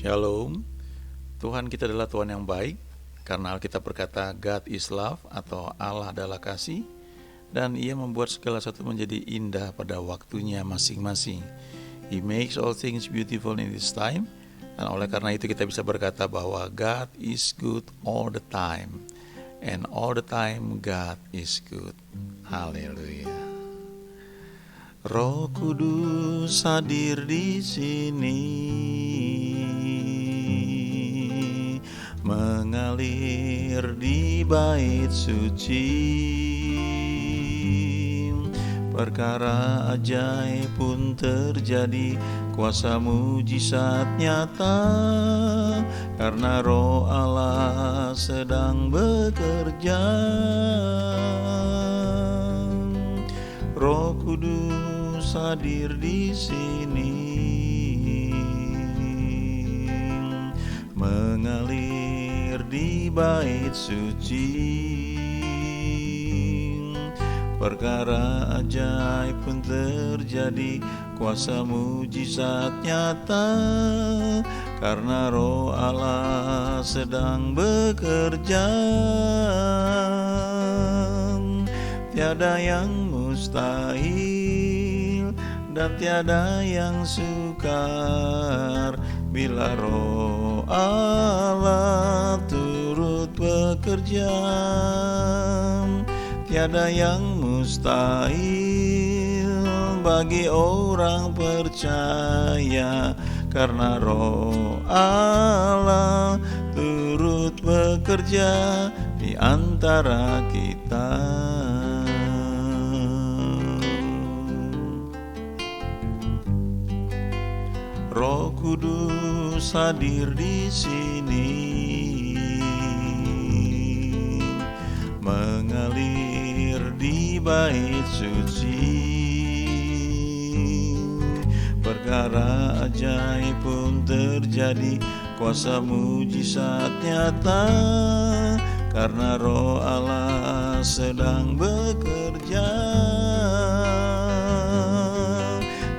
Shalom. Tuhan kita adalah Tuhan yang baik, karena Alkitab berkata God is love atau Allah adalah kasih, dan Ia membuat segala sesuatu menjadi indah pada waktunya masing-masing. He makes all things beautiful in His time. Dan oleh karena itu kita bisa berkata bahwa God is good all the time, and all the time God is good. Haleluya. Roh Kudus hadir di sini, mengalir di bait suci. Perkara ajaib pun terjadi, kuasa mujizat nyata, karena Roh Allah sedang bekerja. Roh Kudus hadir di sini, mengalir di bait suci. Perkara ajaib pun terjadi, kuasa mujizat nyata, karena Roh Allah sedang bekerja. Tiada yang mustahil dan tiada yang sukar, bila Roh Allah turut bekerja. Tiada yang mustahil bagi orang percaya, karena Roh Allah turut bekerja di antara kita. Roh Kudus hadir di sini, mengalir di bait suci. Perkara ajaib pun terjadi, kuasa mujizat nyata, karena Roh Allah sedang bekerja.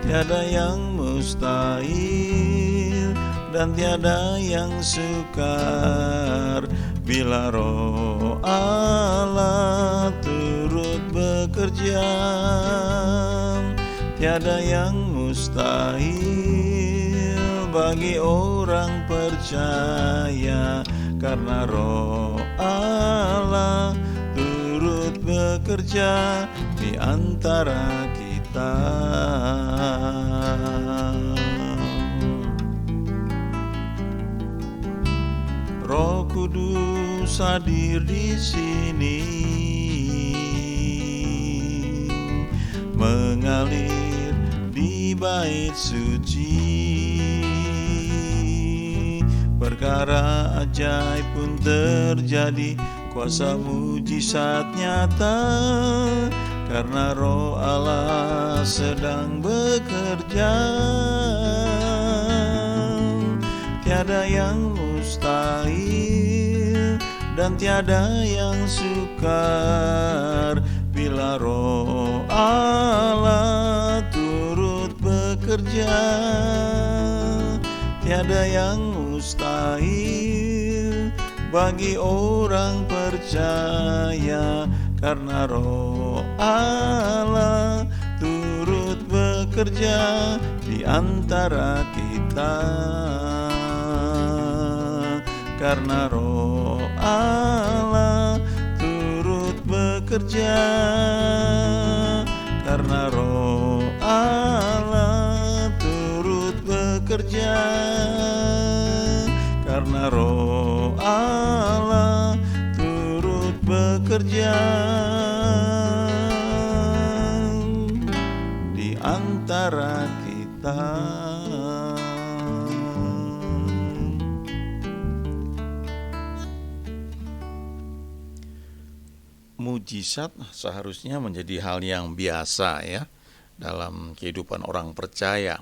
Tiada yang mustahil dan tiada yang sukar, bila Roh Allah turut bekerja. Tiada yang mustahil bagi orang percaya, karena Roh Allah turut bekerja di antara kita. Roh Kudus hadir di sini, mengalir di bait suci. Perkara ajaib pun terjadi, kuasa mujizat nyata, karena Roh Allah sedang bekerja. Tiada yang mustahil dan tiada yang sukar, bila Roh Allah turut bekerja. Tiada yang mustahil bagi orang percaya, karena Roh Allah turut bekerja di antara kita. Karena Roh Allah turut bekerja, karena Roh Allah turut bekerja, karena Roh Allah turut bekerja di antara kita. Mujizat seharusnya menjadi hal yang biasa ya dalam kehidupan orang percaya.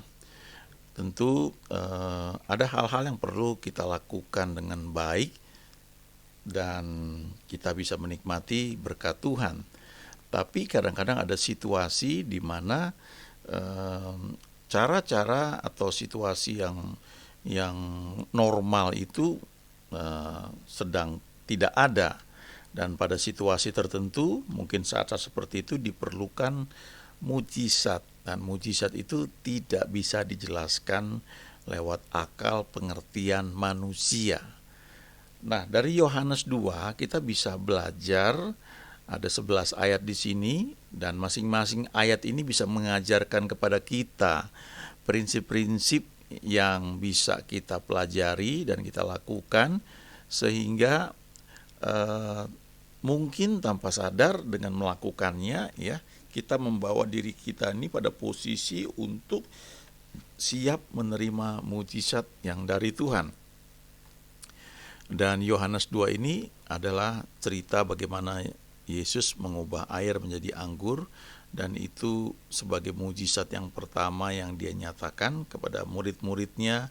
Tentu ada hal-hal yang perlu kita lakukan dengan baik dan kita bisa menikmati berkat Tuhan. Tapi kadang-kadang ada situasi di mana cara-cara atau situasi yang yang normal itu sedang tidak ada, dan pada situasi tertentu mungkin saat-saat seperti itu diperlukan mujizat, dan mujizat itu tidak bisa dijelaskan lewat akal pengertian manusia. Nah, dari Yohanes 2 kita bisa belajar, ada 11 ayat di sini, dan masing-masing ayat ini bisa mengajarkan kepada kita prinsip-prinsip yang bisa kita pelajari dan kita lakukan, sehingga mungkin tanpa sadar dengan melakukannya ya, kita membawa diri kita ini pada posisi untuk siap menerima mujizat yang dari Tuhan. Dan Yohanes 2 ini adalah cerita bagaimana Yesus mengubah air menjadi anggur, dan itu sebagai mujizat yang pertama yang dia nyatakan kepada murid-muridnya,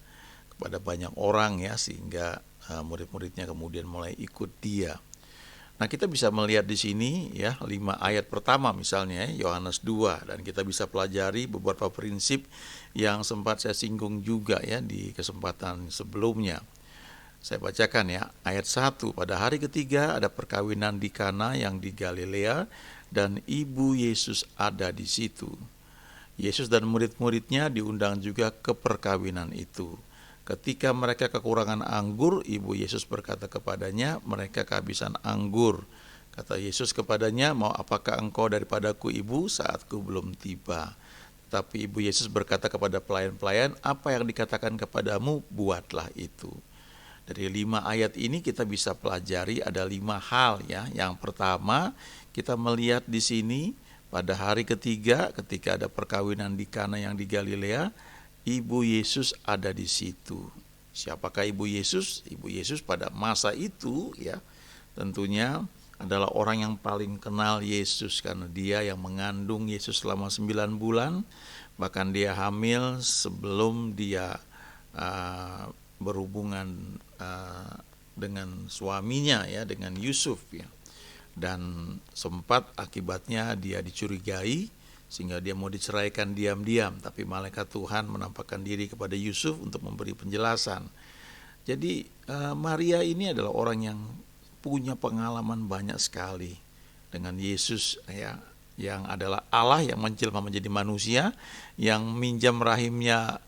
kepada banyak orang ya, sehingga murid-muridnya kemudian mulai ikut dia. Nah, kita bisa melihat di sini ya 5 ayat pertama misalnya Yohanes 2, dan kita bisa pelajari beberapa prinsip yang sempat saya singgung juga ya di kesempatan sebelumnya. Saya bacakan ya, ayat 1, pada hari ketiga ada perkawinan di Kana yang di Galilea, dan ibu Yesus ada di situ. Yesus dan murid-muridnya diundang juga ke perkawinan itu. Ketika mereka kekurangan anggur, ibu Yesus berkata kepadanya, mereka kehabisan anggur. Kata Yesus kepadanya, mau apakah engkau daripadaku ibu, saatku belum tiba. Tapi ibu Yesus berkata kepada pelayan-pelayan, apa yang dikatakan kepadamu, buatlah itu. Dari 5 ayat ini kita bisa pelajari ada 5 hal ya. Yang pertama, kita melihat di sini pada hari ketiga ketika ada perkawinan di Kana yang di Galilea, ibu Yesus ada di situ. Siapakah ibu Yesus? Ibu Yesus pada masa itu ya tentunya adalah orang yang paling kenal Yesus, karena dia yang mengandung Yesus selama 9 bulan, bahkan dia hamil sebelum dia berhubungan dengan suaminya ya, dengan Yusuf ya. Dan sempat akibatnya dia dicurigai sehingga dia mau diceraikan diam-diam, tapi malaikat Tuhan menampakkan diri kepada Yusuf untuk memberi penjelasan. Jadi Maria ini adalah orang yang punya pengalaman banyak sekali dengan Yesus ya, yang adalah Allah yang menjelma menjadi manusia, yang minjam rahimnya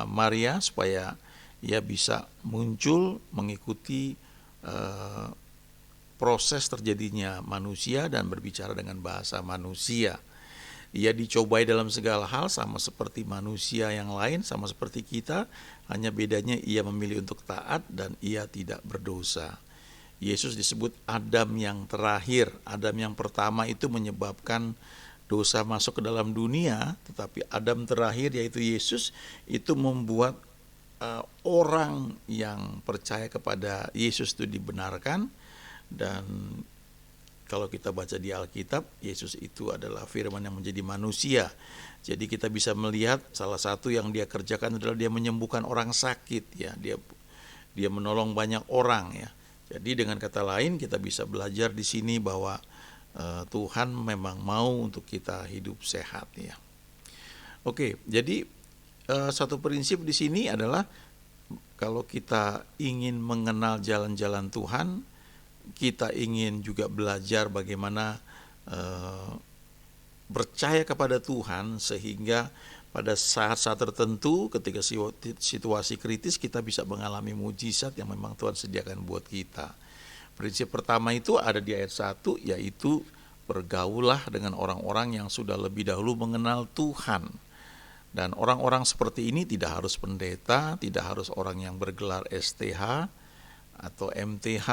Maria supaya ia bisa muncul mengikuti proses terjadinya manusia dan berbicara dengan bahasa manusia. Ia dicobai dalam segala hal sama seperti manusia yang lain, sama seperti kita, hanya bedanya ia memilih untuk taat dan ia tidak berdosa. Yesus disebut Adam yang terakhir. Adam yang pertama itu menyebabkan dosa masuk ke dalam dunia, tetapi Adam terakhir yaitu Yesus itu membuat orang yang percaya kepada Yesus itu dibenarkan. Dan kalau kita baca di Alkitab, Yesus itu adalah firman yang menjadi manusia. Jadi kita bisa melihat salah satu yang dia kerjakan adalah dia menyembuhkan orang sakit ya. Dia menolong banyak orang ya. Jadi dengan kata lain kita bisa belajar di sini bahwa Tuhan memang mau untuk kita hidup sehat ya. Oke, jadi satu prinsip di sini adalah kalau kita ingin mengenal jalan-jalan Tuhan, kita ingin juga belajar bagaimana percaya kepada Tuhan, sehingga pada saat-saat tertentu ketika situasi kritis kita bisa mengalami mujizat yang memang Tuhan sediakan buat kita. Prinsip pertama itu ada di ayat 1, yaitu bergaulah dengan orang-orang yang sudah lebih dahulu mengenal Tuhan. Dan orang-orang seperti ini tidak harus pendeta, tidak harus orang yang bergelar STH atau MTH,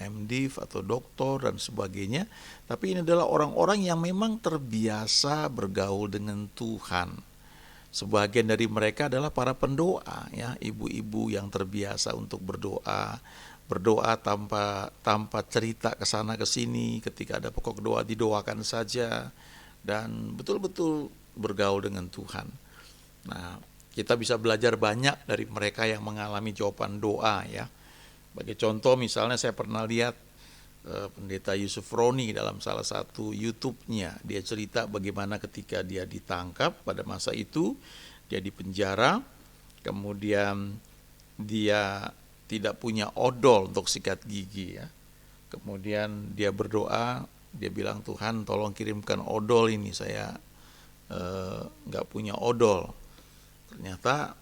MDiv atau doktor dan sebagainya, tapi ini adalah orang-orang yang memang terbiasa bergaul dengan Tuhan. Sebagian dari mereka adalah para pendoa ya, ibu-ibu yang terbiasa untuk berdoa tanpa cerita ke sana ke sini, ketika ada pokok doa didoakan saja dan betul-betul bergaul dengan Tuhan. Nah, kita bisa belajar banyak dari mereka yang mengalami jawaban doa ya. Sebagai contoh misalnya saya pernah lihat pendeta Yusuf Roni dalam salah satu YouTube-nya. Dia cerita bagaimana ketika dia ditangkap pada masa itu, dia dipenjara, kemudian dia tidak punya odol untuk sikat gigi ya. Kemudian dia berdoa, dia bilang, Tuhan tolong kirimkan odol ini, saya nggak punya odol. Ternyata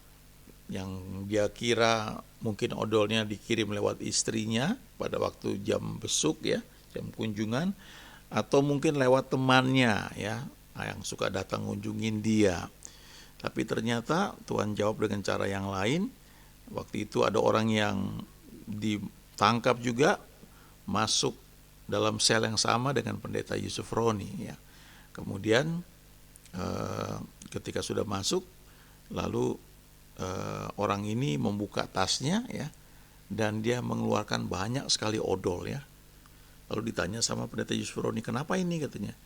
yang dia kira mungkin odolnya dikirim lewat istrinya pada waktu jam besuk ya, jam kunjungan, atau mungkin lewat temannya ya, yang suka datang ngunjungin dia. Tapi ternyata Tuhan jawab dengan cara yang lain. Waktu itu ada orang yang ditangkap juga, masuk dalam sel yang sama dengan pendeta Yusuf Roni ya. Kemudian ketika sudah masuk, lalu orang ini membuka tasnya ya, dan dia mengeluarkan banyak sekali odol ya. Lalu ditanya sama pendeta Yusuf Roni, kenapa ini katanya?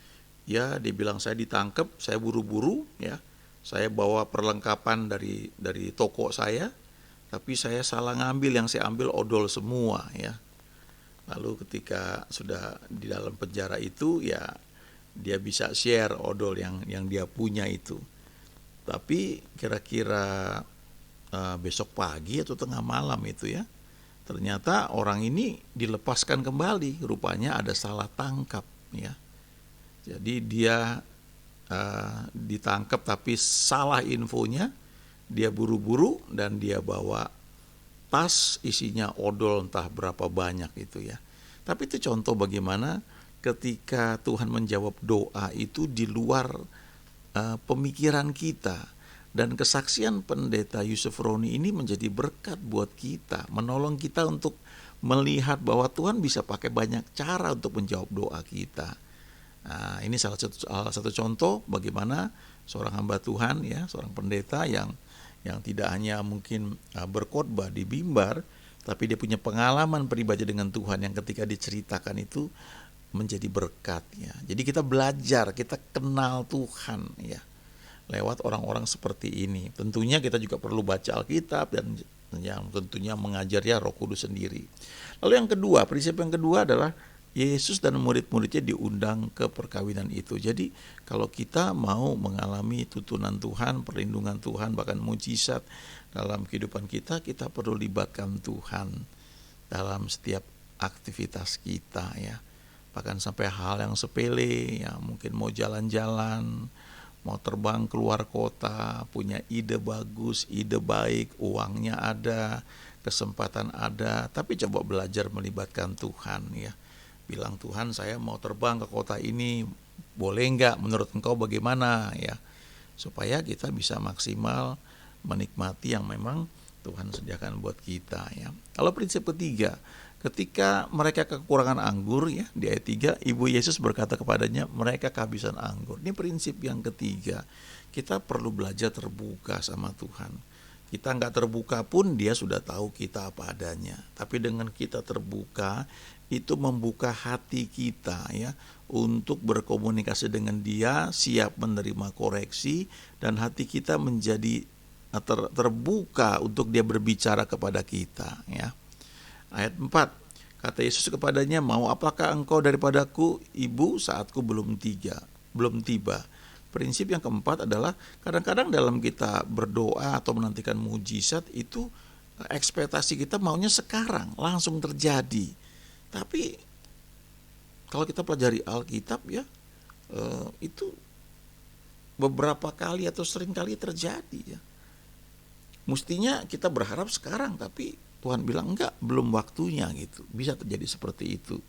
Ya, dia bilang, saya ditangkap, saya buru-buru ya, saya bawa perlengkapan dari toko saya, tapi saya salah ngambil, yang saya ambil odol semua ya. Lalu ketika sudah di dalam penjara itu ya, dia bisa share odol yang dia punya itu. Tapi kira-kira besok pagi atau tengah malam itu ya, ternyata orang ini dilepaskan kembali, rupanya ada salah tangkap ya. Jadi dia ditangkap tapi salah infonya, dia buru-buru dan dia bawa tas isinya odol entah berapa banyak itu ya. Tapi itu contoh bagaimana ketika Tuhan menjawab doa itu di luar pemikiran kita. Dan kesaksian pendeta Yusuf Roni ini menjadi berkat buat kita, menolong kita untuk melihat bahwa Tuhan bisa pakai banyak cara untuk menjawab doa kita. Nah, ini salah satu contoh bagaimana seorang hamba Tuhan ya, seorang pendeta yang tidak hanya mungkin berkhotbah di mimbar, tapi dia punya pengalaman pribadi dengan Tuhan yang ketika diceritakan itu menjadi berkat ya. Jadi kita belajar, kita kenal Tuhan ya, lewat orang-orang seperti ini. Tentunya kita juga perlu baca Alkitab dan yang tentunya mengajar ya Roh Kudus sendiri. Lalu yang kedua, prinsip yang kedua adalah Yesus dan murid-muridnya diundang ke perkawinan itu. Jadi kalau kita mau mengalami tuntunan Tuhan, perlindungan Tuhan, bahkan mujizat dalam kehidupan kita, kita perlu libatkan Tuhan dalam setiap aktivitas kita ya. Bahkan sampai hal yang sepele ya, mungkin mau jalan-jalan, mau terbang keluar kota, punya ide bagus, ide baik, uangnya ada, kesempatan ada, tapi coba belajar melibatkan Tuhan ya. Bilang, Tuhan saya mau terbang ke kota ini, boleh enggak, menurut engkau bagaimana ya, supaya kita bisa maksimal menikmati yang memang Tuhan sediakan buat kita ya. Kalau prinsip ketiga, ketika mereka kekurangan anggur ya, di ayat 3, Ibu Yesus berkata kepadanya, mereka kehabisan anggur. Ini prinsip yang ketiga, kita perlu belajar terbuka sama Tuhan. Kita nggak terbuka pun dia sudah tahu kita apa adanya. Tapi dengan kita terbuka, itu membuka hati kita ya, untuk berkomunikasi dengan dia, siap menerima koreksi, dan hati kita menjadi terbuka untuk dia berbicara kepada kita ya. Ayat 4, kata Yesus kepadanya, mau apakah engkau daripadaku, Ibu, saatku belum tiba. Prinsip yang keempat adalah kadang-kadang dalam kita berdoa atau menantikan mujizat itu ekspektasi kita maunya sekarang, langsung terjadi. Tapi kalau kita pelajari Alkitab ya, itu beberapa kali atau sering kali terjadi ya. Mestinya kita berharap sekarang, tapi Tuhan bilang enggak, belum waktunya gitu. Bisa terjadi seperti itu.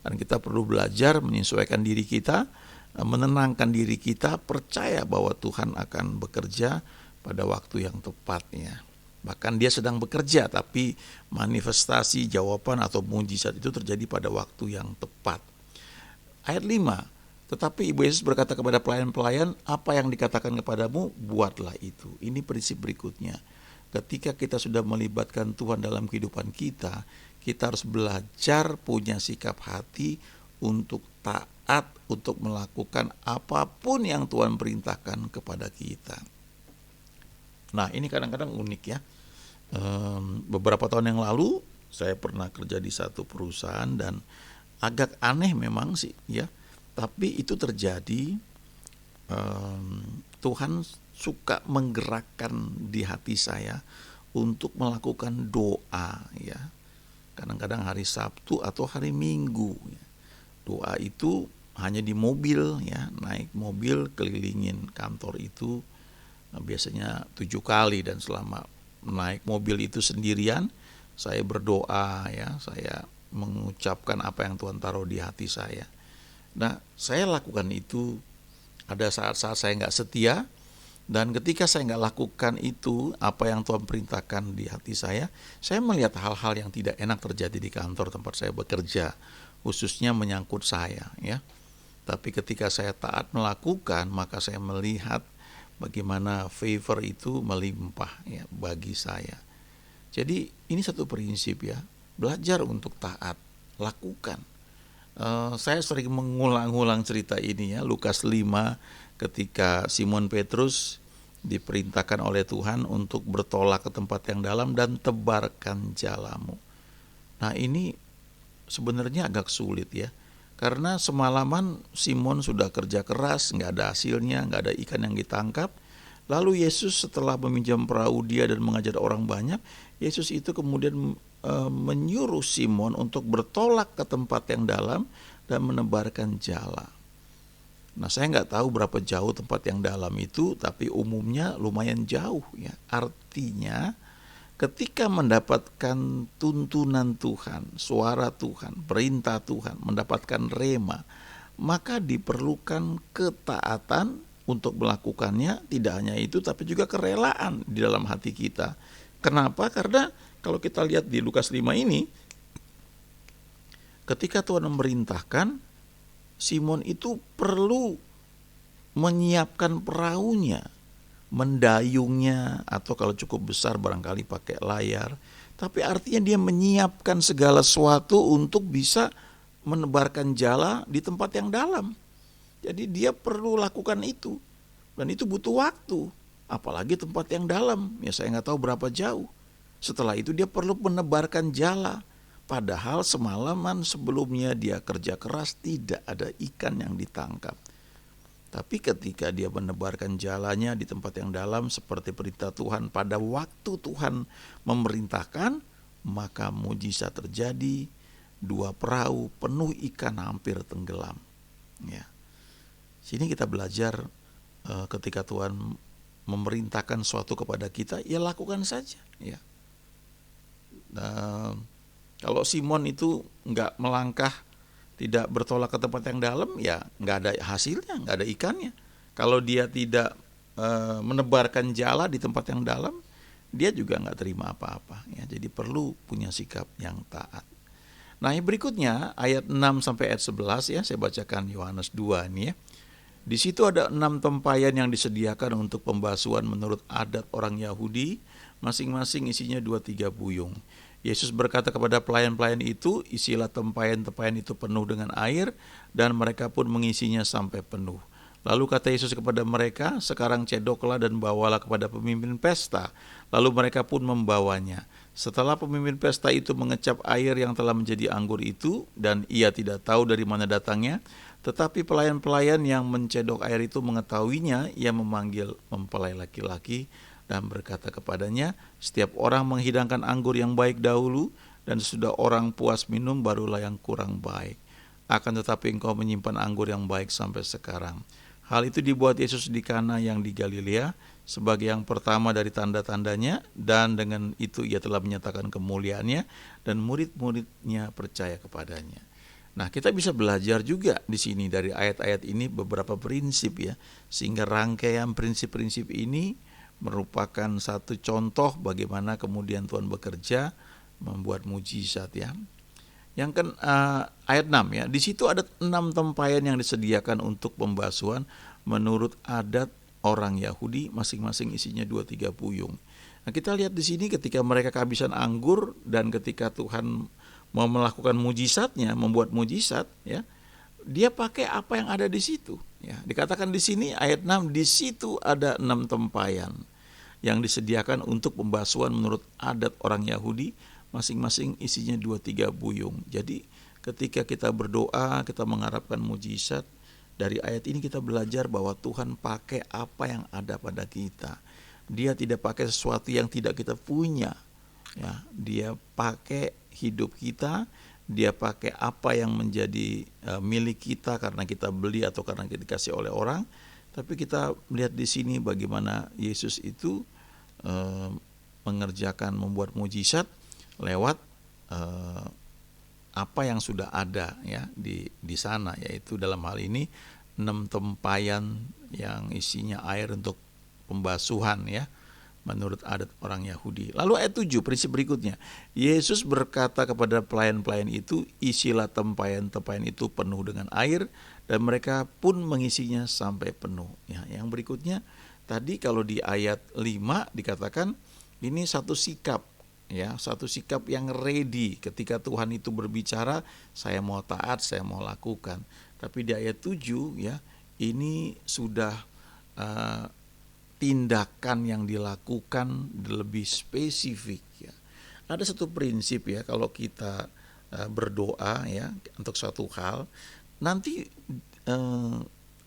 Dan kita perlu belajar menyesuaikan diri kita, menenangkan diri kita, percaya bahwa Tuhan akan bekerja pada waktu yang tepatnya. Bahkan dia sedang bekerja, tapi manifestasi jawaban atau mujizat itu terjadi pada waktu yang tepat. Ayat 5, tetapi Ibu Yesus berkata kepada pelayan-pelayan, apa yang dikatakan kepadamu, buatlah itu. Ini prinsip berikutnya. Ketika kita sudah melibatkan Tuhan dalam kehidupan kita, kita harus belajar punya sikap hati untuk taat, untuk melakukan apapun yang Tuhan perintahkan kepada kita. Nah, ini kadang-kadang unik ya. Beberapa tahun yang lalu saya pernah kerja di satu perusahaan dan agak aneh memang sih ya, tapi itu terjadi. Tuhan suka menggerakkan di hati saya untuk melakukan doa ya. Kadang-kadang hari Sabtu atau hari Minggu ya. Doa itu hanya di mobil ya, naik mobil kelilingin kantor itu biasanya 7 kali, dan selama naik mobil itu sendirian saya berdoa ya, saya mengucapkan apa yang Tuhan taruh di hati saya. Nah, saya lakukan itu. Ada saat-saat saya nggak setia, dan ketika saya nggak lakukan itu, apa yang Tuhan perintahkan di hati saya melihat hal-hal yang tidak enak terjadi di kantor tempat saya bekerja, khususnya menyangkut saya ya. Tapi ketika saya taat melakukan, maka saya melihat bagaimana favor itu melimpah ya bagi saya. Jadi ini satu prinsip ya, belajar untuk taat, lakukan. Saya sering mengulang-ulang cerita ini ya, Lukas 5 ketika Simon Petrus diperintahkan oleh Tuhan untuk bertolak ke tempat yang dalam dan tebarkan jalamu. Nah ini sebenarnya agak sulit ya, karena semalaman Simon sudah kerja keras, nggak ada hasilnya, nggak ada ikan yang ditangkap. Lalu Yesus setelah meminjam perahu dia dan mengajar orang banyak, Yesus itu kemudian menyuruh Simon untuk bertolak ke tempat yang dalam dan menebarkan jala. Nah, saya nggak tahu berapa jauh tempat yang dalam itu, tapi umumnya lumayan jauh ya. Artinya ketika mendapatkan tuntunan Tuhan, suara Tuhan, perintah Tuhan, mendapatkan rema, maka diperlukan ketaatan untuk melakukannya. Tidak hanya itu, tapi juga kerelaan di dalam hati kita. Kenapa? Karena kalau kita lihat di Lukas 5 ini, ketika Tuhan memerintahkan, Simon itu perlu menyiapkan perahunya, mendayungnya, atau kalau cukup besar barangkali pakai layar. Tapi artinya dia menyiapkan segala sesuatu untuk bisa menebarkan jala di tempat yang dalam. Jadi dia perlu lakukan itu, dan itu butuh waktu, apalagi tempat yang dalam. Ya saya nggak tahu berapa jauh. Setelah itu dia perlu menebarkan jala. Padahal semalaman sebelumnya dia kerja keras, tidak ada ikan yang ditangkap. Tapi ketika dia menebarkan jalanya di tempat yang dalam seperti perintah Tuhan, pada waktu Tuhan memerintahkan, maka mujizat terjadi. 2 perahu penuh ikan hampir tenggelam. Ya. Sini kita belajar ketika Tuhan memerintahkan suatu kepada kita, ya lakukan saja ya. Kalau Simon itu nggak melangkah, tidak bertolak ke tempat yang dalam, ya nggak ada hasilnya, nggak ada ikannya. Kalau dia tidak menebarkan jala di tempat yang dalam, dia juga nggak terima apa-apa ya. Jadi perlu punya sikap yang taat. Nah yang berikutnya ayat 6 sampai ayat 11 ya, saya bacakan Yohanes 2 ini ya. Di situ ada 6 tempayan yang disediakan untuk pembasuhan menurut adat orang Yahudi, masing-masing isinya 2-3 buyung. Yesus berkata kepada pelayan-pelayan itu, isilah tempayan-tempayan itu penuh dengan air, dan mereka pun mengisinya sampai penuh. Lalu kata Yesus kepada mereka, sekarang cedoklah dan bawalah kepada pemimpin pesta. Lalu mereka pun membawanya. Setelah pemimpin pesta itu mengecap air yang telah menjadi anggur itu, dan ia tidak tahu dari mana datangnya, tetapi pelayan-pelayan yang mencedok air itu mengetahuinya, ia memanggil mempelai laki-laki dan berkata kepadanya, setiap orang menghidangkan anggur yang baik dahulu, dan sesudah orang puas minum barulah yang kurang baik. Akan tetapi engkau menyimpan anggur yang baik sampai sekarang. Hal itu dibuat Yesus di Kana yang di Galilea sebagai yang pertama dari tanda-tandanya, dan dengan itu ia telah menyatakan kemuliaannya, dan murid-muridnya percaya kepadanya. Nah, kita bisa belajar juga di sini dari ayat-ayat ini beberapa prinsip ya, sehingga rangkaian prinsip-prinsip ini merupakan satu contoh bagaimana kemudian Tuhan bekerja membuat mujizat ya. Yang kan ayat 6 ya, di situ ada 6 tempayan yang disediakan untuk pembasuhan menurut adat orang Yahudi, masing-masing isinya 2-3 buyung. Nah, kita lihat di sini ketika mereka kehabisan anggur dan ketika Tuhan mau melakukan mujizatnya, membuat mujizat ya, dia pakai apa yang ada di situ ya. Dikatakan di sini ayat 6, di situ ada 6 tempayan yang disediakan untuk pembasuhan menurut adat orang Yahudi, masing-masing isinya 2-3 buyung. Jadi ketika kita berdoa, kita mengharapkan mujizat, dari ayat ini kita belajar bahwa Tuhan pakai apa yang ada pada kita. Dia tidak pakai sesuatu yang tidak kita punya. Ya, dia pakai hidup kita, dia pakai apa yang menjadi milik kita karena kita beli atau karena kita dikasih oleh orang. Tapi kita melihat di sini bagaimana Yesus itu mengerjakan, membuat mujizat lewat apa yang sudah ada ya di sana, yaitu dalam hal ini 6 tempayan yang isinya air untuk pembasuhan ya, menurut adat orang Yahudi. Lalu ayat 7, prinsip berikutnya. Yesus berkata kepada pelayan-pelayan itu, isilah tempayan-tempayan itu penuh dengan air, dan mereka pun mengisinya sampai penuh. Ya, yang berikutnya, tadi kalau di ayat 5 dikatakan, ini satu sikap. Ya, satu sikap yang ready ketika Tuhan itu berbicara, saya mau taat, saya mau lakukan. Tapi di ayat 7 ya, ini sudah tindakan yang dilakukan lebih spesifik ya. Ada satu prinsip ya, kalau kita berdoa ya untuk suatu hal, nanti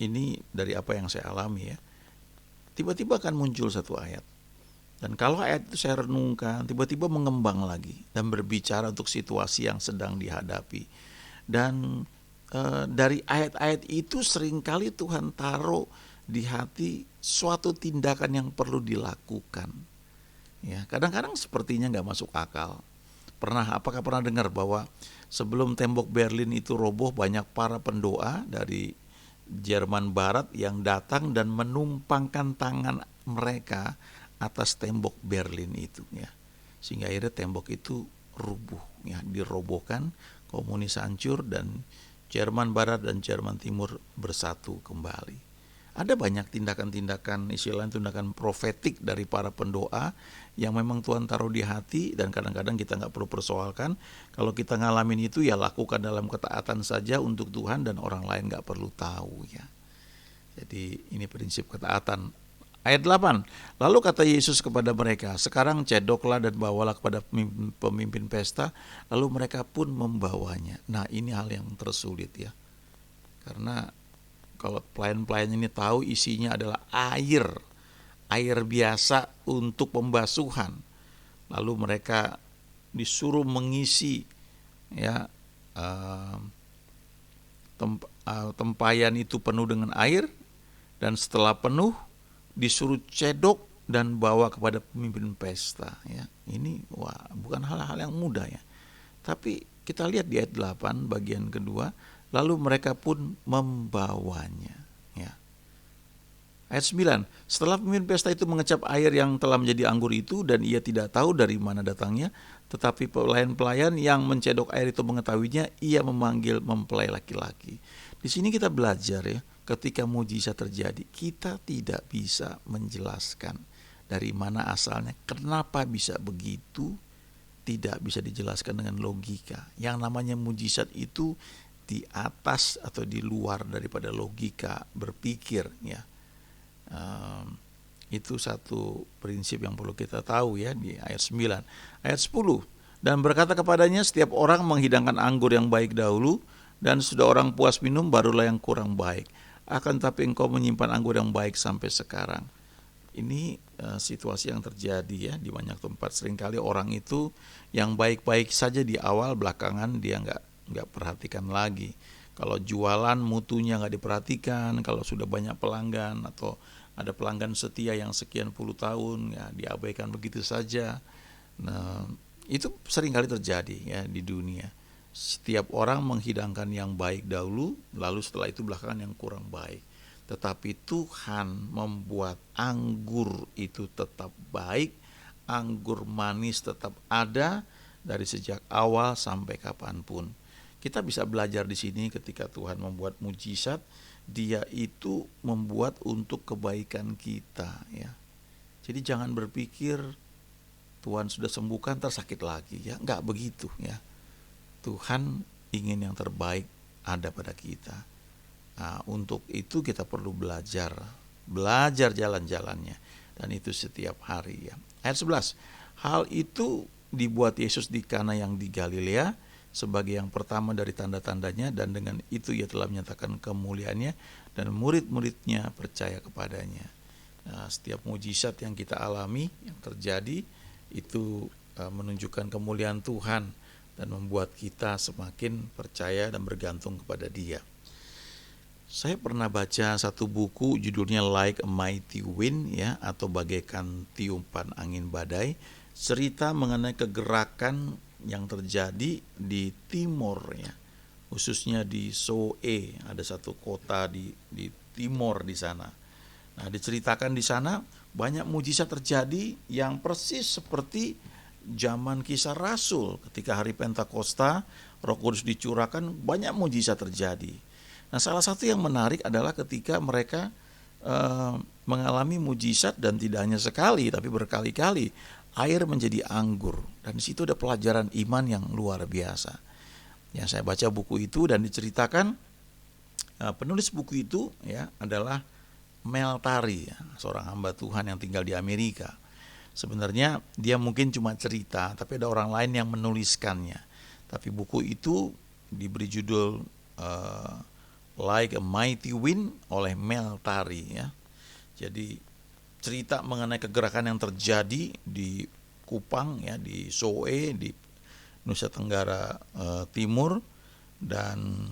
ini dari apa yang saya alami ya, tiba-tiba akan muncul satu ayat. Dan kalau ayat itu saya renungkan, tiba-tiba mengembang lagi dan berbicara untuk situasi yang sedang dihadapi. Dan dari ayat-ayat itu seringkali Tuhan taruh di hati suatu tindakan yang perlu dilakukan. Ya, kadang-kadang sepertinya nggak masuk akal. Apakah pernah dengar bahwa sebelum tembok Berlin itu roboh, banyak para pendoa dari Jerman Barat yang datang dan menumpangkan tangan mereka atas tembok Berlin itu ya, sehingga akhirnya tembok itu rubuh ya, dirobohkan, komunis hancur dan Jerman Barat dan Jerman Timur bersatu kembali. Ada banyak tindakan-tindakan, istilahnya tindakan profetik dari para pendoa yang memang Tuhan taruh di hati, dan kadang-kadang kita nggak perlu persoalkan. Kalau kita ngalamin itu ya lakukan dalam ketaatan saja untuk Tuhan, dan orang lain nggak perlu tahu ya. Jadi ini prinsip ketaatan. Ayat 8, lalu kata Yesus kepada mereka, sekarang cedoklah dan bawalah kepada pemimpin pesta, lalu mereka pun membawanya. Nah, ini hal yang tersulit ya, karena kalau pelayan-pelayan ini tahu isinya adalah air biasa untuk pembasuhan, lalu mereka disuruh mengisi ya tempayan itu penuh dengan air, dan setelah penuh disuruh cedok dan bawa kepada pemimpin pesta ya. Ini bukan hal-hal yang mudah ya. Tapi kita lihat di ayat 8 bagian kedua, lalu mereka pun membawanya ya. Ayat 9, setelah pemimpin pesta itu mengecap air yang telah menjadi anggur itu, dan ia tidak tahu dari mana datangnya, tetapi pelayan-pelayan yang mencedok air itu mengetahuinya, ia memanggil mempelai laki-laki. Di sini kita belajar ya, ketika mujizat terjadi, kita tidak bisa menjelaskan dari mana asalnya, kenapa bisa begitu, tidak bisa dijelaskan dengan logika. Yang namanya mujizat itu di atas atau di luar daripada logika berpikir ya. Itu satu prinsip yang perlu kita tahu ya di ayat 9. Ayat 10, dan berkata kepadanya, setiap orang menghidangkan anggur yang baik dahulu, dan sudah orang puas minum barulah yang kurang baik. Akan tapi engkau menyimpan anggur yang baik sampai sekarang. Ini situasi yang terjadi ya di banyak tempat. Seringkali orang itu yang baik-baik saja di awal, belakangan dia nggak perhatikan lagi. Kalau jualan mutunya nggak diperhatikan, kalau sudah banyak pelanggan atau ada pelanggan setia yang sekian puluh tahun ya diabaikan begitu saja. Nah, itu seringkali terjadi ya di dunia. Setiap orang menghidangkan yang baik dahulu, lalu setelah itu belakangan yang kurang baik. Tetapi Tuhan membuat anggur itu tetap baik, anggur manis tetap ada dari sejak awal sampai kapanpun. Kita bisa belajar di sini ketika Tuhan membuat mujizat, Dia itu membuat untuk kebaikan kita ya. Jadi jangan berpikir Tuhan sudah sembuhkan tersakit lagi ya, enggak begitu ya. Tuhan ingin yang terbaik ada pada kita. Nah, untuk itu kita perlu belajar jalan-jalannya, dan itu setiap hari ya. Ayat 11, hal itu dibuat Yesus di Kana yang di Galilea sebagai yang pertama dari tanda-tandanya, dan dengan itu ia telah menyatakan kemuliaannya, dan murid-muridnya percaya kepadanya. Nah, setiap mujizat yang kita alami, yang terjadi, itu menunjukkan kemuliaan Tuhan dan membuat kita semakin percaya dan bergantung kepada Dia. Saya pernah baca satu buku judulnya Like a Mighty Wind, ya, atau bagaikan tiupan angin badai, cerita mengenai kegerakan yang terjadi di timur, ya, khususnya di Soe, ada satu kota di timur di sana. Nah, diceritakan di sana banyak mujizat terjadi yang persis seperti zaman Kisah Rasul. Ketika hari Pentakosta, Roh Kudus dicurahkan, banyak mujizat terjadi. Nah, salah satu yang menarik adalah ketika mereka mengalami mujizat, dan tidak hanya sekali tapi berkali-kali, air menjadi anggur, dan di situ ada pelajaran iman yang luar biasa. Ya, saya baca buku itu dan diceritakan penulis buku itu, ya, adalah Mel Tari, ya, seorang hamba Tuhan yang tinggal di Amerika. Sebenarnya dia mungkin cuma cerita, tapi ada orang lain yang menuliskannya. Tapi buku itu diberi judul Like a Mighty Wind oleh Mel Tari, ya. Jadi cerita mengenai kegerakan yang terjadi di Kupang, ya, di Soe, di Nusa Tenggara Timur, dan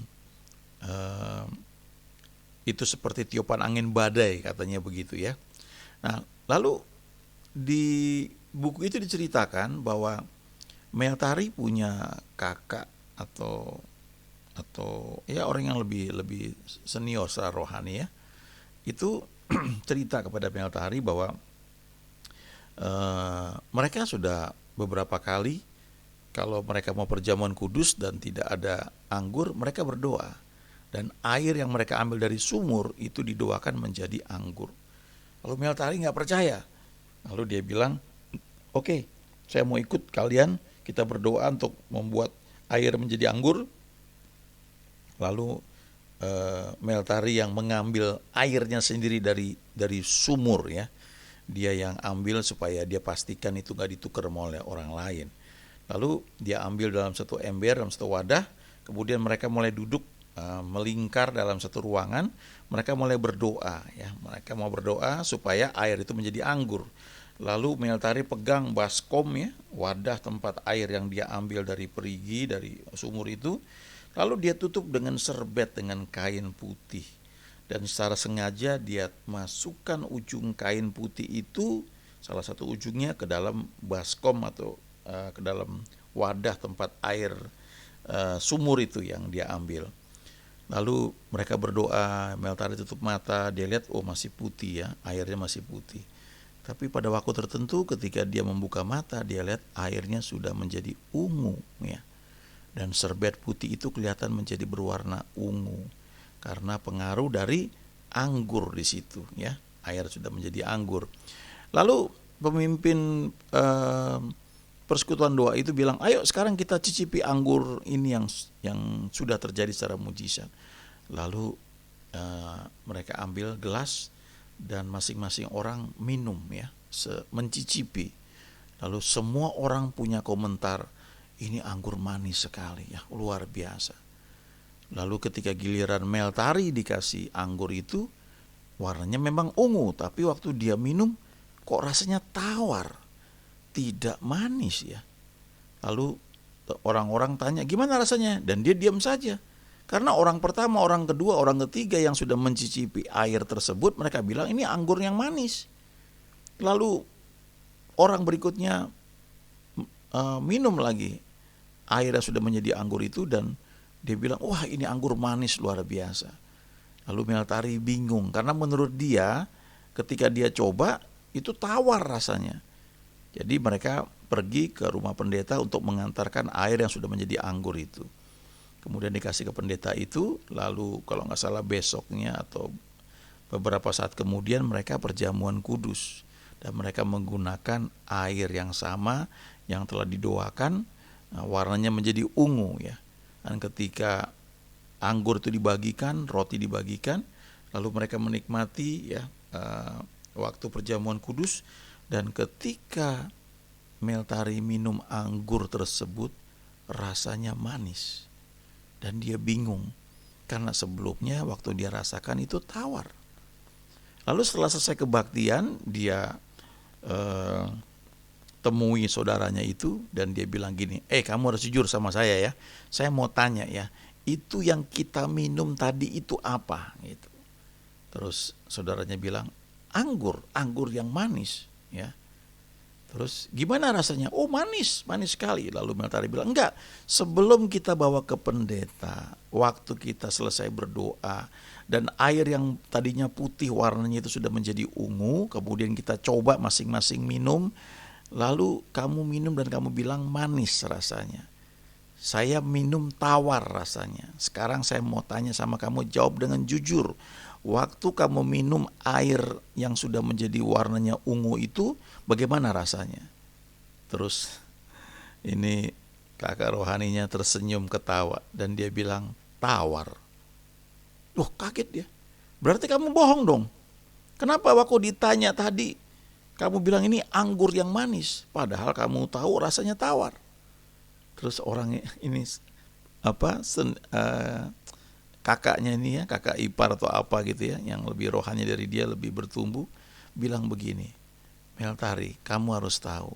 itu seperti tiupan angin badai, katanya begitu, ya. Nah, lalu di buku itu diceritakan bahwa Mel Tari punya kakak atau ya orang yang lebih senior secara rohani, ya. Itu cerita kepada Mel Tari bahwa mereka sudah beberapa kali kalau mereka mau perjamuan kudus dan tidak ada anggur, mereka berdoa, dan air yang mereka ambil dari sumur itu didoakan menjadi anggur. Lalu Mel Tari nggak percaya. Lalu dia bilang, oke, saya mau ikut kalian, kita berdoa untuk membuat air menjadi anggur. Lalu Mel Tari yang mengambil airnya sendiri dari sumur, ya. Dia yang ambil supaya dia pastikan itu nggak ditukar oleh orang lain. Lalu dia ambil dalam satu ember, dalam satu wadah. Kemudian mereka mulai duduk melingkar dalam satu ruangan. Mereka mulai berdoa, ya. Mereka mau berdoa supaya air itu menjadi anggur. Lalu Mel Tari pegang baskom, ya, wadah tempat air yang dia ambil dari perigi, dari sumur itu. Lalu dia tutup dengan serbet dengan kain putih. Dan secara sengaja dia masukkan ujung kain putih itu, salah satu ujungnya, ke dalam baskom atau ke dalam wadah tempat air sumur itu yang dia ambil. Lalu mereka berdoa, Mel Tari tutup mata, dia lihat, oh, masih putih, ya, airnya masih putih. Tapi pada waktu tertentu ketika dia membuka mata, dia lihat airnya sudah menjadi ungu, ya. Dan serbet putih itu kelihatan menjadi berwarna ungu karena pengaruh dari anggur di situ, ya. Air sudah menjadi anggur. Lalu pemimpin persekutuan doa itu bilang, ayo sekarang kita cicipi anggur ini yang sudah terjadi secara mujizat. Lalu mereka ambil gelas dan masing-masing orang minum, ya, mencicipi. Lalu semua orang punya komentar, ini anggur manis sekali, ya, luar biasa. Lalu ketika giliran Mel Tari dikasih anggur itu, warnanya memang ungu, tapi waktu dia minum kok rasanya tawar, tidak manis, ya. Lalu orang-orang tanya, gimana rasanya? Dan dia diam saja. Karena orang pertama, orang kedua, orang ketiga yang sudah mencicipi air tersebut, mereka bilang ini anggur yang manis. Lalu orang berikutnya minum lagi, airnya sudah menjadi anggur itu, dan dia bilang, wah, ini anggur manis luar biasa. Lalu Mel Tari bingung, karena menurut dia ketika dia coba itu tawar rasanya. Jadi mereka pergi ke rumah pendeta untuk mengantarkan air yang sudah menjadi anggur itu. Kemudian dikasih ke pendeta itu, lalu kalau nggak salah besoknya atau beberapa saat kemudian mereka perjamuan kudus. Dan mereka menggunakan air yang sama yang telah didoakan, warnanya menjadi ungu, ya. Dan ketika anggur itu dibagikan, roti dibagikan, lalu mereka menikmati, ya, waktu perjamuan kudus. Dan ketika Mel Tari minum anggur tersebut, rasanya manis. Dan dia bingung, karena sebelumnya waktu dia rasakan itu tawar. Lalu setelah selesai kebaktian, dia eh, temui saudaranya itu dan dia bilang gini, kamu harus jujur sama saya ya, saya mau tanya ya, itu yang kita minum tadi itu apa? Gitu. Terus saudaranya bilang, anggur yang manis ya. Terus gimana rasanya? Oh manis, manis sekali. Lalu Meltari bilang, enggak, sebelum kita bawa ke pendeta, waktu kita selesai berdoa, dan air yang tadinya putih warnanya itu sudah menjadi ungu, kemudian kita coba masing-masing minum, lalu kamu minum dan kamu bilang manis rasanya. Saya minum tawar rasanya. Sekarang saya mau tanya sama kamu, jawab dengan jujur. Waktu kamu minum air yang sudah menjadi warnanya ungu itu, bagaimana rasanya? Terus ini kakak rohaninya tersenyum ketawa dan dia bilang, tawar. Loh, kaget dia. Berarti kamu bohong dong. Kenapa waktu ditanya tadi kamu bilang ini anggur yang manis, padahal kamu tahu rasanya tawar? Terus orang ini kakaknya ini ya, kakak ipar atau apa gitu ya, yang lebih rohani dari dia, lebih bertumbuh, bilang begini, Meltari, kamu harus tahu,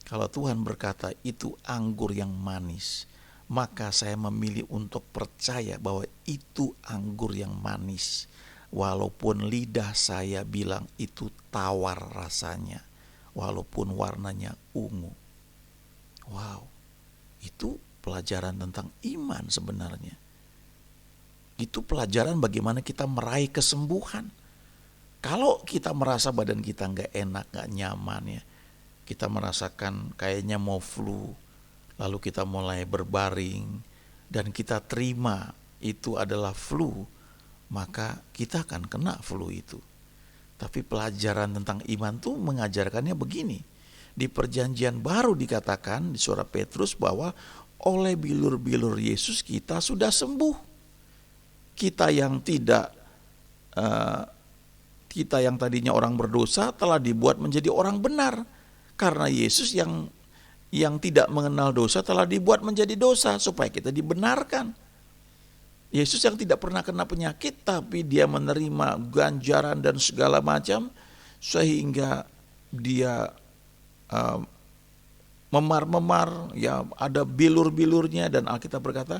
kalau Tuhan berkata itu anggur yang manis, maka saya memilih untuk percaya bahwa itu anggur yang manis, walaupun lidah saya bilang itu tawar rasanya, walaupun warnanya ungu. Wow, itu pelajaran tentang iman sebenarnya. Itu pelajaran bagaimana kita meraih kesembuhan. Kalau kita merasa badan kita gak enak, gak nyaman ya, kita merasakan kayaknya mau flu, lalu kita mulai berbaring, dan kita terima itu adalah flu, maka kita akan kena flu itu. Tapi pelajaran tentang iman tuh mengajarkannya begini. Di perjanjian baru dikatakan di surat Petrus bahwa oleh bilur-bilur Yesus kita sudah sembuh. Kita yang kita yang tadinya orang berdosa telah dibuat menjadi orang benar, karena Yesus yang tidak mengenal dosa telah dibuat menjadi dosa supaya kita dibenarkan. Yesus yang tidak pernah kena penyakit tapi dia menerima ganjaran dan segala macam sehingga dia memar-memar ya, ada bilur-bilurnya, dan Alkitab berkata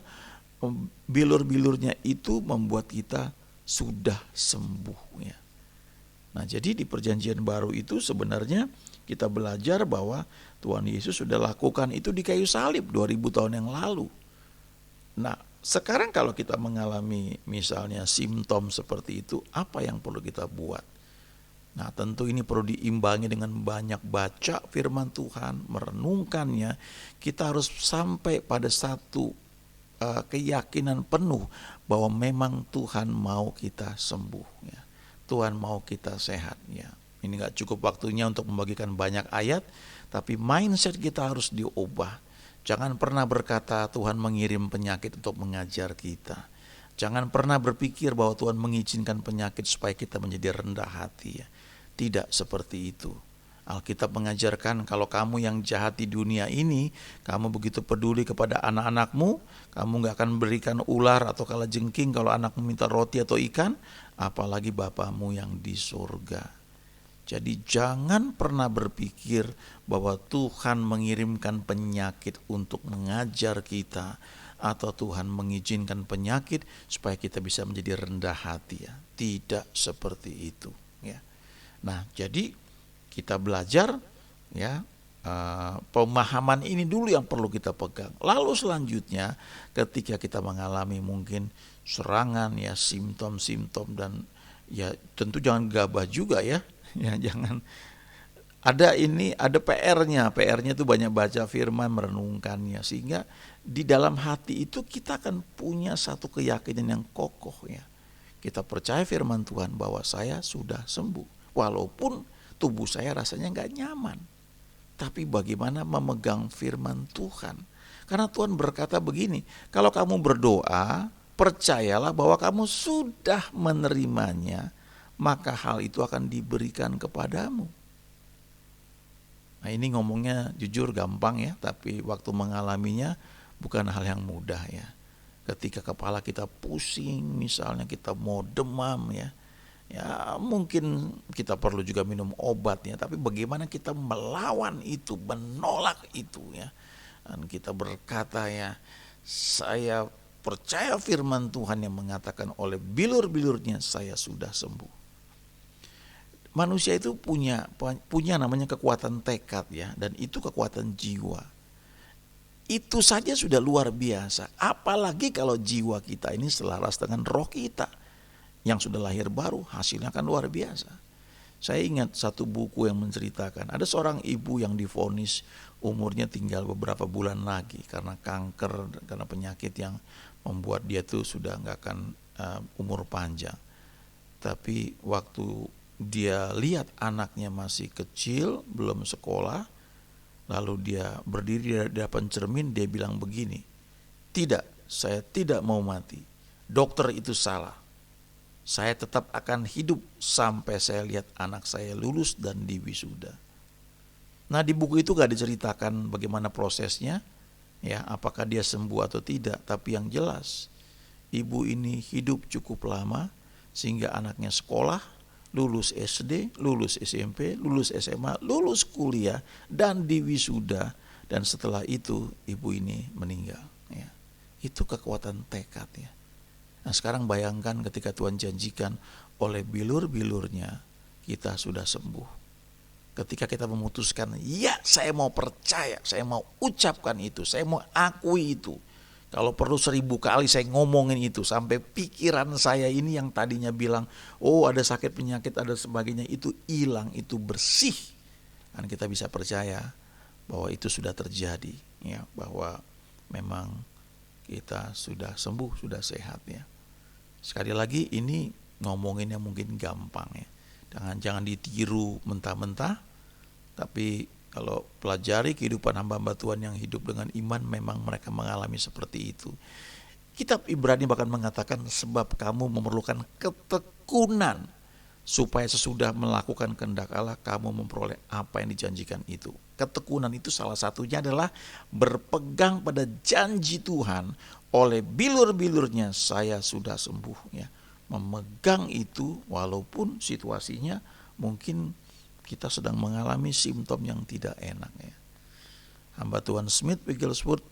bilur-bilurnya itu membuat kita sudah sembuh ya. Nah, jadi di perjanjian baru itu sebenarnya kita belajar bahwa Tuhan Yesus sudah lakukan itu di kayu salib 2000 tahun yang lalu. Nah, sekarang kalau kita mengalami misalnya simptom seperti itu, apa yang perlu kita buat? Nah, tentu ini perlu diimbangi dengan banyak baca firman Tuhan, merenungkannya. Kita harus sampai pada satu keyakinan penuh bahwa memang Tuhan mau kita sembuh ya. Tuhan mau kita sehat ya. Ini gak cukup waktunya untuk membagikan banyak ayat, tapi mindset kita harus diubah. Jangan pernah berkata Tuhan mengirim penyakit untuk mengajar kita. Jangan pernah berpikir bahwa Tuhan mengizinkan penyakit supaya kita menjadi rendah hati ya. Tidak seperti itu. Alkitab mengajarkan kalau kamu yang jahat di dunia ini, kamu begitu peduli kepada anak-anakmu, kamu gak akan berikan ular atau kalajengking kalau anakmu minta roti atau ikan, apalagi Bapamu yang di surga. Jadi jangan pernah berpikir bahwa Tuhan mengirimkan penyakit untuk mengajar kita, atau Tuhan mengizinkan penyakit supaya kita bisa menjadi rendah hati ya. Tidak seperti itu ya. Nah, jadi kita belajar ya, pemahaman ini dulu yang perlu kita pegang. Lalu selanjutnya ketika kita mengalami mungkin serangan ya, simptom-simptom, dan ya tentu jangan gabah juga ya. Ya jangan, ada PR-nya itu banyak baca firman, merenungkannya, sehingga di dalam hati itu kita akan punya satu keyakinan yang kokoh ya. Kita percaya firman Tuhan bahwa saya sudah sembuh, walaupun tubuh saya rasanya gak nyaman. Tapi bagaimana memegang firman Tuhan? Karena Tuhan berkata begini, kalau kamu berdoa, percayalah bahwa kamu sudah menerimanya, maka hal itu akan diberikan kepadamu. Nah, ini ngomongnya jujur gampang ya, tapi waktu mengalaminya bukan hal yang mudah ya. Ketika kepala kita pusing, misalnya kita mau demam ya, Ya, mungkin kita perlu juga minum obat ya, tapi bagaimana kita melawan itu, menolak itu ya. Dan kita berkata ya, saya percaya firman Tuhan yang mengatakan oleh bilur-bilurnya saya sudah sembuh. Manusia itu punya namanya kekuatan tekad ya, dan itu kekuatan jiwa. Itu saja sudah luar biasa. Apalagi kalau jiwa kita ini selaras dengan roh kita yang sudah lahir baru, hasilnya kan luar biasa. Saya ingat satu buku yang menceritakan ada seorang ibu yang divonis umurnya tinggal beberapa bulan lagi karena kanker, karena penyakit yang membuat dia tuh sudah nggak akan umur panjang. Tapi waktu dia lihat anaknya masih kecil, belum sekolah, lalu dia berdiri di depan cermin, dia bilang begini, tidak, saya tidak mau mati, dokter itu salah, saya tetap akan hidup sampai saya lihat anak saya lulus dan diwisuda. Nah, di buku itu gak diceritakan bagaimana prosesnya, ya, apakah dia sembuh atau tidak, tapi yang jelas ibu ini hidup cukup lama sehingga anaknya sekolah, lulus SD, lulus SMP, lulus SMA, lulus kuliah, dan diwisuda. Dan setelah itu ibu ini meninggal. Ya. Itu kekuatan tekad ya. Nah, sekarang bayangkan ketika Tuhan janjikan oleh bilur-bilurnya kita sudah sembuh. Ketika kita memutuskan, ya saya mau percaya, saya mau ucapkan itu, saya mau akui itu. Kalau perlu 1000 kali saya ngomongin itu sampai pikiran saya ini yang tadinya bilang, oh ada sakit penyakit, ada sebagainya, itu hilang, itu bersih. Dan kita bisa percaya bahwa itu sudah terjadi, ya, bahwa memang kita sudah sembuh, sudah sehat ya. Sekali lagi ini ngomonginnya mungkin gampang ya. Jangan ditiru mentah-mentah, tapi kalau pelajari kehidupan hamba-hamba Tuhan yang hidup dengan iman, memang mereka mengalami seperti itu. Kitab Ibrani bahkan mengatakan sebab kamu memerlukan ketekunan supaya sesudah melakukan kehendak Allah kamu memperoleh apa yang dijanjikan itu. Ketekunan itu salah satunya adalah berpegang pada janji Tuhan, oleh bilur-bilurnya saya sudah sembuh ya. Memegang itu walaupun situasinya mungkin kita sedang mengalami simptom yang tidak enak ya. Hamba Tuhan Smith Wigglesworth,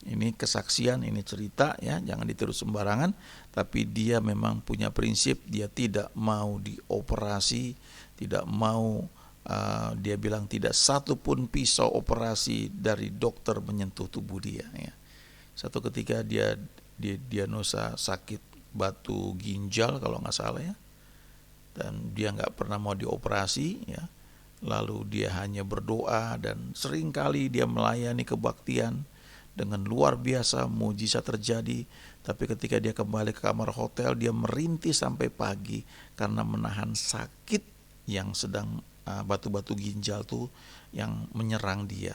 ini kesaksian, ini cerita ya, jangan ditiru sembarangan, tapi dia memang punya prinsip, dia tidak mau dioperasi, tidak mau dia bilang tidak satu pun pisau operasi dari dokter menyentuh tubuh dia ya. Satu ketika dia diagnosa sakit batu ginjal kalau nggak salah ya, dan dia nggak pernah mau dioperasi ya. Lalu dia hanya berdoa dan seringkali dia melayani kebaktian dengan luar biasa, mujizat terjadi. Tapi ketika dia kembali ke kamar hotel, dia merintih sampai pagi karena menahan sakit yang sedang batu-batu ginjal tuh yang menyerang dia.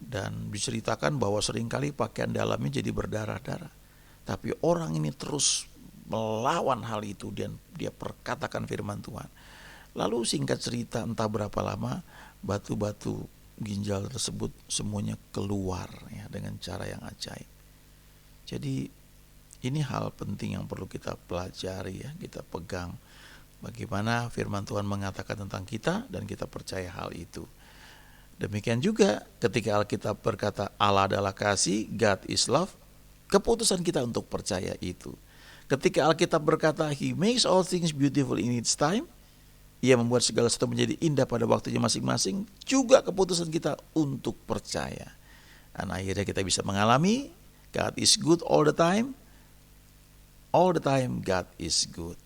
Dan diceritakan bahwa seringkali pakaian dalamnya jadi berdarah-darah. Tapi orang ini terus melawan hal itu dan dia perkatakan firman Tuhan. Lalu singkat cerita entah berapa lama batu-batu ginjal tersebut semuanya keluar ya, dengan cara yang ajaib. Jadi ini hal penting yang perlu kita pelajari ya, kita pegang. Bagaimana firman Tuhan mengatakan tentang kita dan kita percaya hal itu. Demikian juga ketika Alkitab berkata Allah adalah kasih, God is love, keputusan kita untuk percaya itu. Ketika Alkitab berkata He makes all things beautiful in its time, Ia membuat segala sesuatu menjadi indah pada waktunya masing-masing, juga keputusan kita untuk percaya. Dan akhirnya kita bisa mengalami God is good all the time God is good.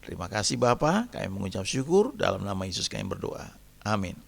Terima kasih Bapa, kami mengucap syukur, dalam nama Yesus kami berdoa. Amin.